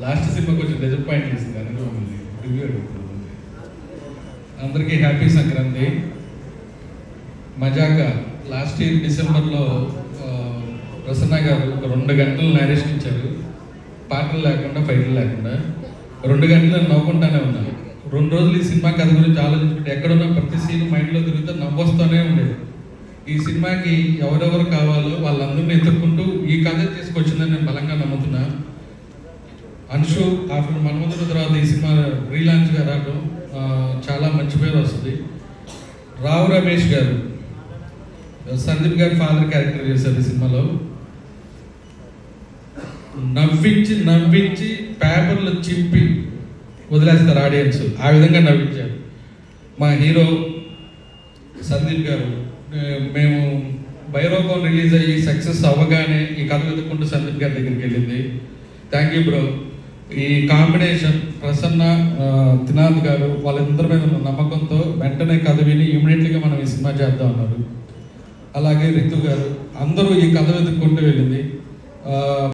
Last cinema కొంచెం disappoint చేసింది అని మమ్మల్ని రివ్యూ అడుగుతుంది. అందరికీ హ్యాపీ సంక్రాంతి. మజాగా లాస్ట్ ఇయర్ డిసెంబర్లో ప్రసన్న గారు ఒక 2 గంటలు నేరేషన్ ఇచ్చారు. పాటలు లేకుండా, ఫైట్లు లేకుండా 2 గంటలు నవ్వుకుంటానే ఉన్నాను. 2 రోజులు ఈ సినిమా కథ గురించి ఆలోచించుకుంటే ఎక్కడున్నా ప్రతి సీన్ మైండ్లో తిరిగితే నవ్వొస్తూనే ఉండేది. ఈ సినిమాకి ఎవరెవరు కావాలో వాళ్ళందరినీ ఎత్తుక్కుంటూ ఈ కథ తీసుకొచ్చిందని నేను బలంగా నమ్ముతున్నా. అంశు ఆఫ్టర్ మన్మధుడు తర్వాత ఈ సినిమా రీలాంచ్గా రావడం చాలా మంచి పేరు వస్తుంది. రావు రమేష్ గారు సందీప్ గారి ఫాదర్ క్యారెక్టర్ చేశారు ఈ సినిమాలో. నవ్వించి పేపర్లు చింపి వదిలేస్తారు ఆడియన్స్, ఆ విధంగా నవ్వించారు. మా హీరో సందీప్ గారు, మేము బైరోగం రిలీజ్ అయ్యి సక్సెస్ అవ్వగానే ఈ కథ వెతుక్కుంటూ సందీప్ గారి దగ్గరికి వెళ్ళింది. Thank you bro. ఈ కాంబినేషన్ ప్రసన్న, త్రినాథ్ గారు వాళ్ళందరి మీద ఉన్న నమ్మకంతో వెంటనే కథ విని ఇమీడియట్లీగా మనం ఈ సినిమా చేద్దాం అన్నారు. అలాగే రితు గారు, అందరూ ఈ కథ వెతుక్కుంటూ వెళ్ళింది.